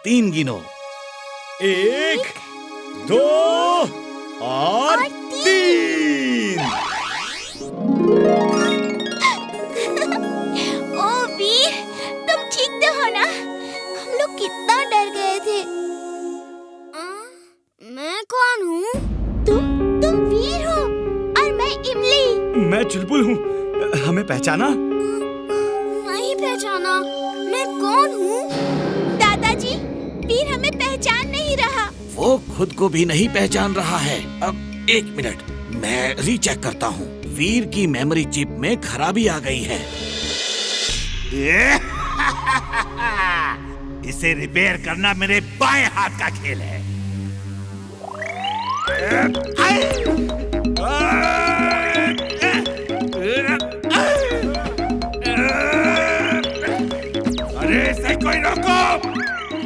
3 गिनो। 1, 2 और 3। ओ वीर, तुम ठीक तो हो ना? हम लोग कितना डर गए थे। मैं कौन हूँ? तुम वीर हो और मैं इमली। मैं चुलबुल हूँ। हमें पहचाना? नहीं पहचाना। मैं कौन हूँ? दादाजी, वीर हमें पहचान नहीं रहा। वो खुद को भी नहीं पहचान रहा है। अब 1 मिनट, मैं रीचेक करता हूँ। वीर की मेमोरी चिप में खराबी आ गई है। इसे रिपेयर करना मेरे बाएं हाथ का खेल है। अरे इसे कोई रोको!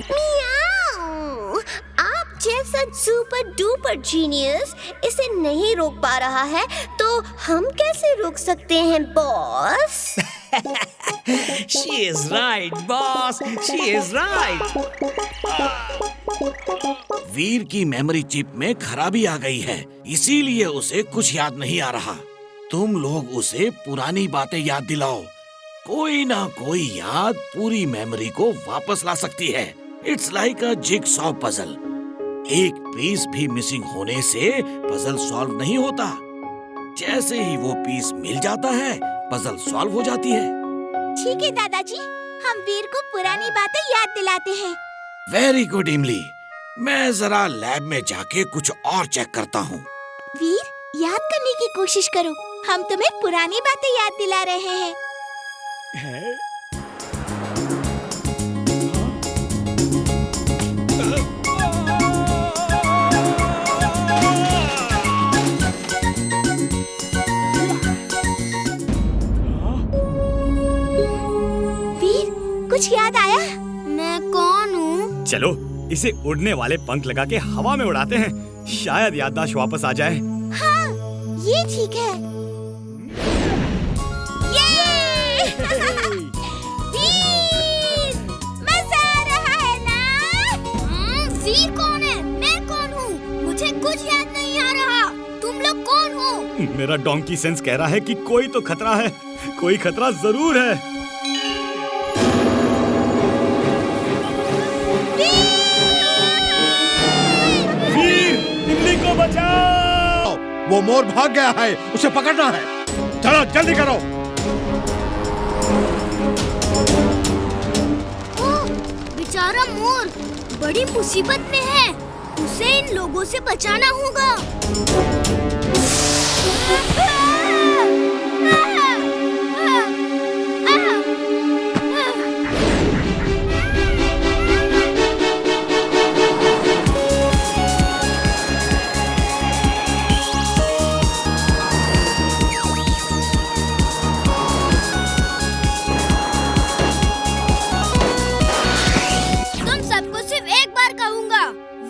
मियाऊ, आप जैसा सुपर डुपर जीनियस इसे नहीं रोक पा रहा है, तो हम कैसे रोक सकते हैं boss? She is right, boss. She is right. वीर की मेमोरी चिप में खराबी आ गई है, इसीलिए उसे कुछ याद नहीं आ रहा। तुम लोग उसे पुरानी बातें याद दिलाओ। कोई ना कोई याद पूरी मेमोरी को वापस ला सकती है। It's like a jigsaw puzzle. एक पीस भी मिसिंग होने से पजल सॉल्व नहीं होता। जैसे ही वो पीस मिल जाता है, पजल सॉल्व हो जाती है। ठीक है दादाजी, हम वीर को पुरानी बातें याद दिलाते हैं। वेरी गुड इमली। मैं जरा लैब में जाके कुछ और चेक करता हूँ। वीर, याद करने की कोशिश करो। हम तुम्हें पुरानी बातें याद दिला रहे हैं। वीर, कुछ याद आया? मैं कौन हूँ? चलो इसे उड़ने वाले पंख लगा के हवा में उड़ाते हैं, शायद याददाश्त वापस आ जाए। हाँ, ये ठीक है। ये! वीर! मजा आ रहा है ना? वीर कौन है? मैं कौन हूँ? मुझे कुछ याद नहीं आ रहा। तुम लोग कौन हो? मेरा डोंकी सेंस कह रहा है कि कोई तो खतरा है, कोई खतरा जरूर है। बचाओ! वो मोर भाग गया है, उसे पकड़ना है। चलो जल्दी करो। ओह, बेचारा मोर बड़ी मुसीबत में है। उसे इन लोगों से बचाना होगा।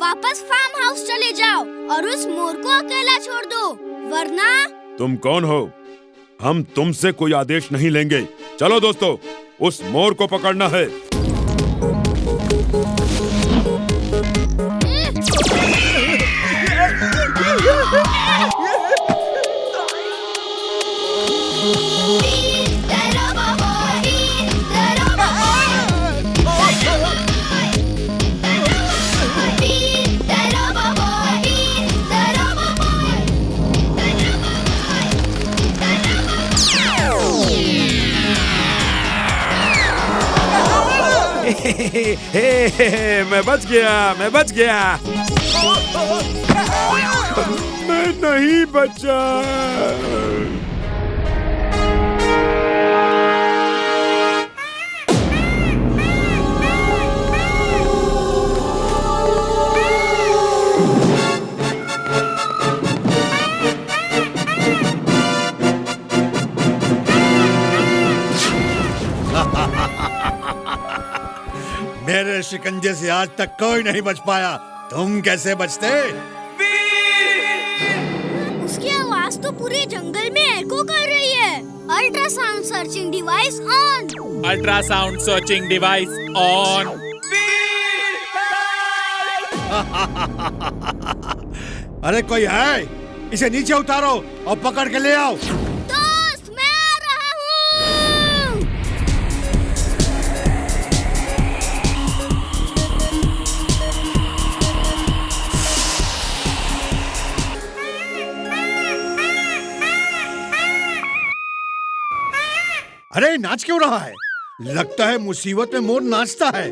वापस फार्म हाउस चले जाओ और उस मोर को अकेला छोड़ दो, वरना। तुम कौन हो? हम तुमसे कोई आदेश नहीं लेंगे। चलो दोस्तों, उस मोर को पकड़ना है। मैं बच गया, मैं बच गया। मैं नहीं बचा। मेरे शिकंजे से आज तक कोई नहीं बच पाया। तुम कैसे बचते? उसकी आवाज तो पूरे जंगल में एको कर रही है। Ultrasound searching device on. Ultrasound searching device on. अरे कोई है? इसे नीचे उतारो और पकड़ के ले आओ। दोस्त, मैं आ रहा हूँ। अरे नाच क्यों रहा है? लगता है मुसीबत में मोर नाचता है।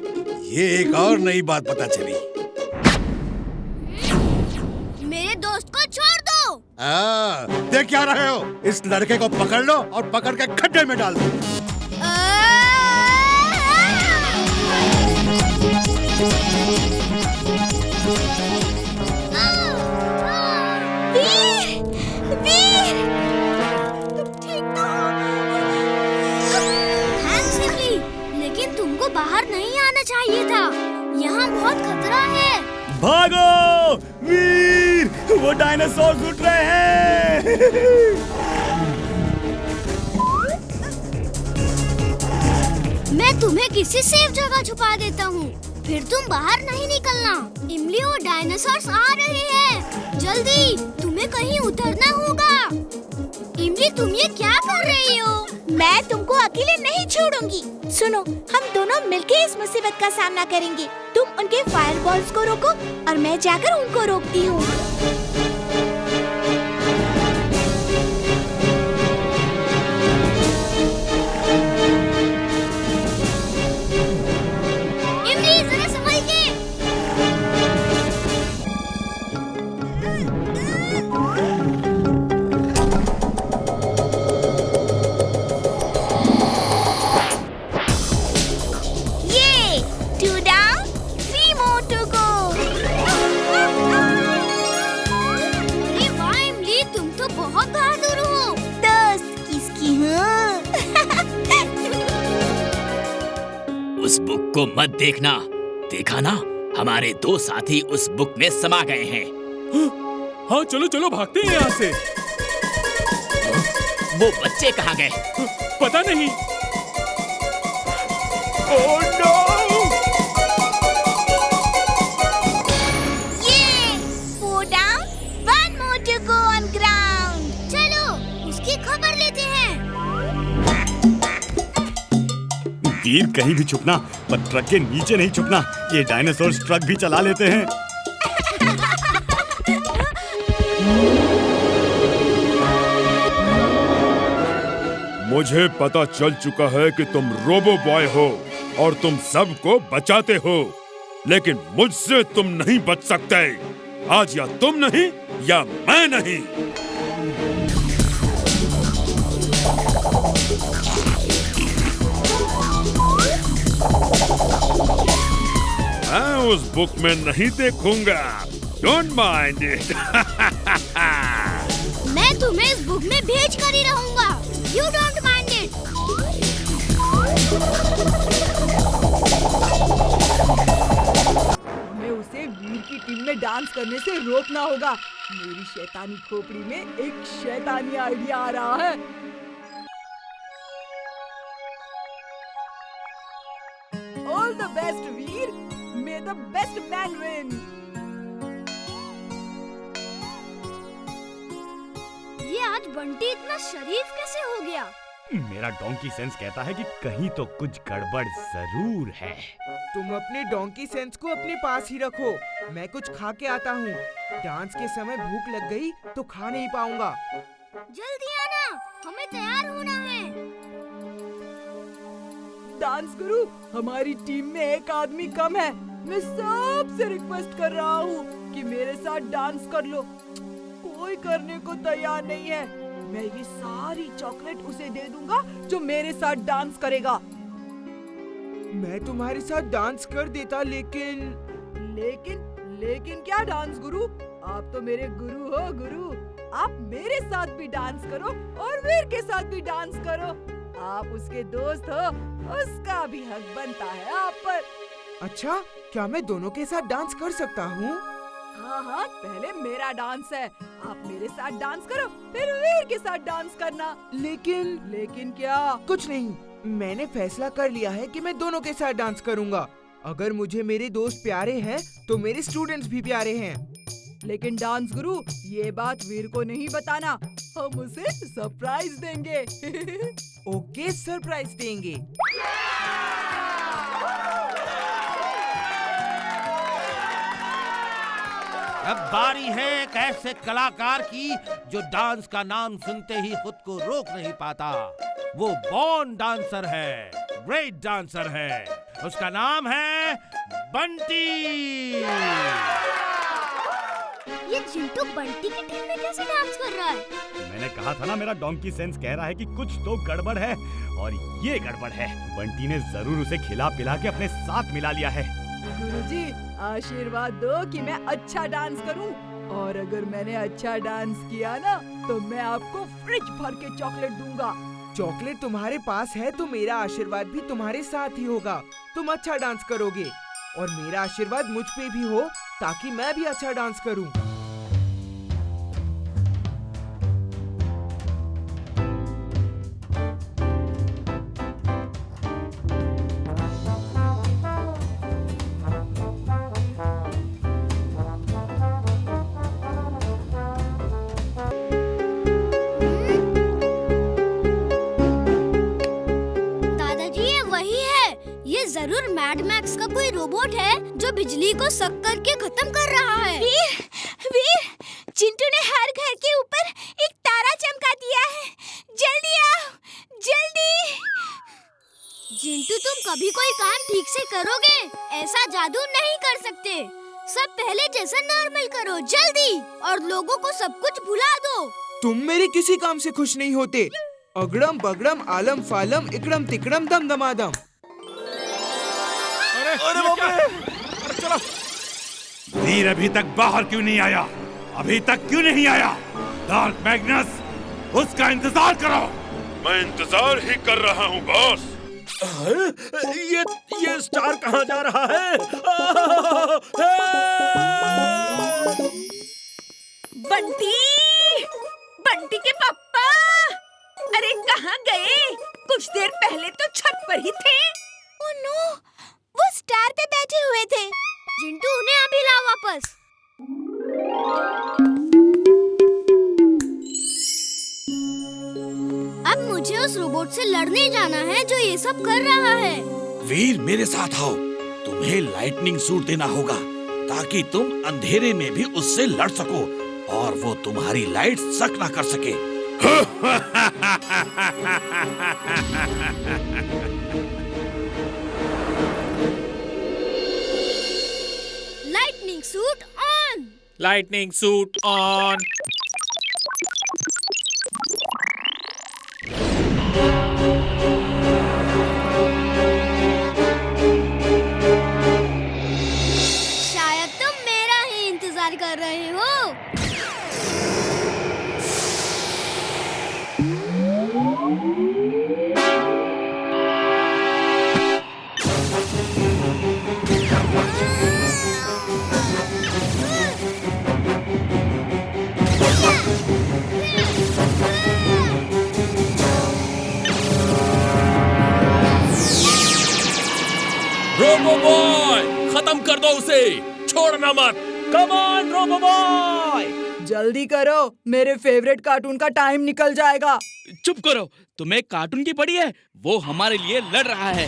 ये एक और नई बात पता चली। मेरे दोस्त को छोड़ दो। देख क्या रहे हो? इस लड़के को पकड़ लो और पकड़ के खड्डे में डाल दो। वीर, वीर, तुम ठीक तो हो? थैंक्स इमली, लेकिन तुमको बाहर नहीं आना चाहिए था। यहाँ बहुत खतरा है। भागो वीर, वो डायनासोर उठ रहे हैं। मैं तुम्हें किसी सेफ जगह छुपा देता हूँ, फिर तुम बाहर नहीं निकलना। इमली और डायनासोर्स आ रहे हैं, जल्दी, तुम्हें कहीं उतरना होगा। इमली, तुम ये क्या कर रही हो? मैं तुमको अकेले नहीं छोड़ूंगी। सुनो, हम दोनों मिलके इस मुसीबत का सामना करेंगे। तुम उनके फायरबॉल्स को रोको और मैं जाकर उनको रोकती हूँ। इमली, जरा संभल के। ये 2 down, 3 more to go। अरे वाह इमली, तुम तो बहुत बहादुर हो। दोस्त किसकी हूँ? उस बुक को मत देखना। देखा ना, हमारे 2 साथी उस बुक में समा गए हैं। हाँ चलो चलो भागते हैं यहाँ से। वो बच्चे कहाँ गए? पता नहीं। Oh no! ये 4 down, 1 more to go on ground। चलो, उसकी खबर लेते हैं। वीर, कहीं भी छुपना, पर ट्रक के नीचे नहीं छुपना। ये डायनासोर ट्रक भी चला लेते हैं। मुझे पता चल चुका है कि तुम रोबो बॉय हो और तुम सबको बचाते हो, लेकिन मुझसे तुम नहीं बच सकते। आज या तुम नहीं या मैं नहीं। मैं उस बुक में नहीं देखूंगा। Don't mind it. मैं तुम्हें इस बुक में भेज कर ही रहूंगा। You don't mind it. हमें उसे वीर की टीम में डांस करने से रोकना होगा। मेरी शैतानी खोपड़ी में एक शैतानी आइडिया आ रहा है। All the best Veer, may the best man win. ये आज बंटी इतना शरीफ कैसे हो गया? मेरा डोंकी सेंस कहता है कि कहीं तो कुछ गड़बड़ जरूर है। तुम अपने डोंकी सेंस को अपने पास ही रखो। मैं कुछ खा के आता हूँ। डांस के समय भूख लग गई तो खा नहीं पाऊंगा। जल्दी आना, हमें तैयार होना है। डांस गुरु, हमारी टीम में एक आदमी कम है। मैं सबसे रिक्वेस्ट कर रहा हूँ कि मेरे साथ डांस कर लो। कोई करने को तैयार नहीं है। मैं ये सारी चॉकलेट उसे दे दूंगा जो मेरे साथ डांस करेगा। मैं तुम्हारे साथ डांस कर देता, लेकिन क्या डांस गुरु? आप तो मेरे गुरु हो गुरु। आप मेरे साथ भी डांस करो और वीर के साथ भी डांस करो। आप उसके दोस्त हो, उसका भी हक बनता है आप पर। अच्छा, क्या मैं दोनों के साथ डांस कर सकता हूँ? हाँ, पहले मेरा डांस है। आप मेरे साथ डांस करो, फिर वीर के साथ डांस करना। लेकिन क्या? कुछ नहीं, मैंने फैसला कर लिया है कि मैं दोनों के साथ डांस करूँगा। अगर मुझे मेरे दोस्त प्यारे हैं तो मेरे स्टूडेंट्स भी प्यारे हैं। लेकिन डांस गुरु, ये बात वीर को नहीं बताना, हम उसे सरप्राइज देंगे। ओके, सरप्राइज देंगे। अब बारी है एक ऐसे कलाकार की जो डांस का नाम सुनते ही खुद को रोक नहीं पाता। वो बॉर्न डांसर है, ग्रेट डांसर है। उसका नाम है बंटी। ये चिंटू बंटी की टीम में कैसे डांस कर रहा है? मैंने कहा था ना, मेरा डोंकी सेंस कह रहा है कि कुछ तो गड़बड़ है, और ये गड़बड़ है। बंटी ने जरूर उसे खिला पिला के अपने साथ मिला लिया है। गुरुजी, आशीर्वाद दो कि मैं अच्छा डांस करूं, और अगर मैंने अच्छा डांस किया ना तो मैं आपको फ्रिज भर के चॉकलेट दूंगा। चॉकलेट तुम्हारे पास है तो मेरा आशीर्वाद भी तुम्हारे साथ ही होगा। तुम अच्छा डांस करोगे और मेरा आशीर्वाद मुझ पे भी हो ताकि मैं भी अच्छा डांस करूं। जरूर मैड मैक्स का कोई रोबोट है जो बिजली को सक करके खत्म कर रहा है। वीर, चिंटू ने हर घर के ऊपर एक तारा चमका दिया है। जल्दी आओ, जल्दी। चिंटू, तुम कभी कोई काम ठीक से करोगे? ऐसा जादू नहीं कर सकते। सब पहले जैसा नॉर्मल करो, जल्दी, और लोगों को सब कुछ भुला दो। तुम मेरे किसी काम से खुश नहीं होते। अगड़म बगड़म आलम फालम इकड़म तिकड़म दम दमादम। अरे बाप रे! अरे चलो। वीर अभी तक बाहर क्यों नहीं आया? अभी तक क्यों नहीं आया? डार्क मैग्नस, उसका इंतजार करो। मैं इंतजार ही कर रहा हूँ बॉस। ये स्टार कहाँ जा रहा है? बंटी, बंटी के पापा, अरे कहाँ गए? कुछ देर पहले तो छत पर ही थे। ओह नो, वो स्टार पे बैठे हुए थे। चिंटू, उन्हें अभी ला वापस। अब मुझे उस रोबोट से लड़ने जाना है जो ये सब कर रहा है। वीर, मेरे साथ आओ। तुम्हें लाइटनिंग सूट देना होगा ताकि तुम अंधेरे में भी उससे लड़ सको और वो तुम्हारी लाइट सक ना कर सके। Lightning suit on. Lightning suit on. शायद तुम मेरा ही इंतजार कर रहे हो। रोबो बॉय, खत्म कर दो उसे, छोड़ना मत। Come on robo boy. जल्दी करो, मेरे फेवरेट कार्टून का टाइम निकल जाएगा। चुप करो, तुम्हें कार्टून की पड़ी है? वो हमारे लिए लड़ रहा है।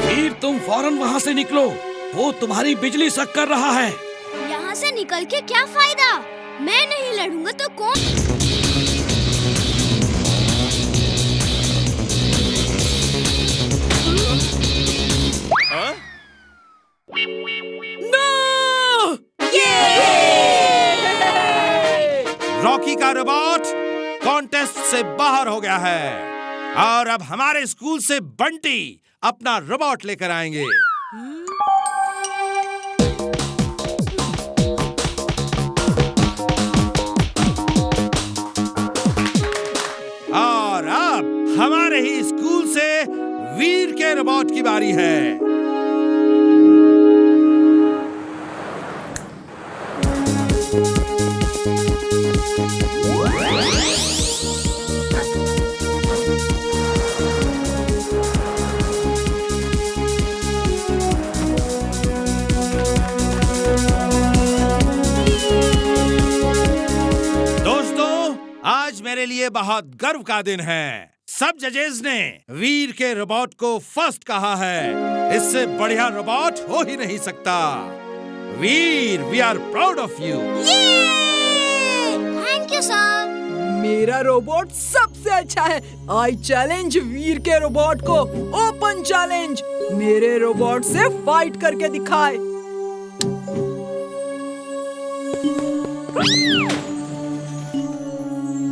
वीर, तुम फौरन वहाँ से निकलो। वो तुम्हारी बिजली सक कर रहा है। यहाँ से निकल के क्या फायदा? मैं नहीं लड़ूंगा तो कौन? रॉकी का रोबोट कॉन्टेस्ट से बाहर हो गया है और अब हमारे स्कूल से बंटी अपना रोबोट लेकर आएंगे। और अब हमारे ही स्कूल से वीर के रोबोट की बारी है। लिए बहुत गर्व का दिन है। सब जजेस ने वीर के रोबोट को फर्स्ट कहा है। इससे बढ़िया रोबोट हो ही नहीं सकता। Veer, we are proud of you. Thank you sir. मेरा रोबोट सबसे अच्छा है। आई चैलेंज वीर के रोबोट को। ओपन चैलेंज, मेरे रोबोट से फाइट करके दिखाए।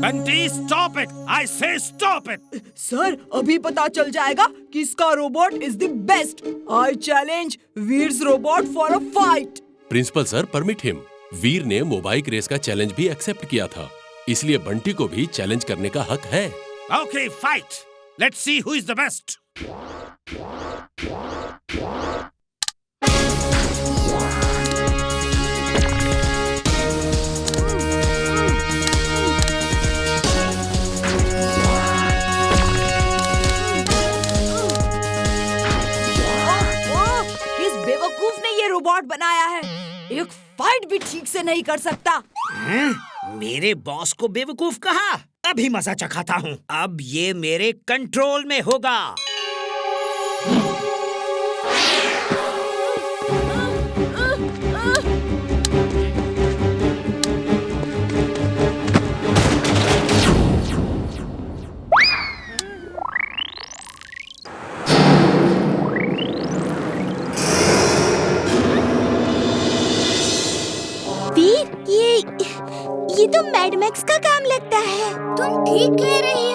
Bunty, stop it! आई से स्टॉप इट! सर, अभी पता चल जाएगा किसका robot is the best. I challenge Veer's robot for a fight. Principal sir, permit him. Veer ने मोबाइक रेस का चैलेंज भी एक्सेप्ट किया था, इसलिए बंटी को भी चैलेंज करने का हक है। Okay, fight. Let's see who is the best. किस बेवकूफ ने ये रोबोट बनाया है? एक फाइट भी ठीक से नहीं कर सकता। मेरे बॉस को बेवकूफ कहा? अभी मजा चखाता हूँ। अब ये मेरे कंट्रोल में होगा। वीर, ये तो मैड मैक्स का काम लगता है। तुम ठीक कह रही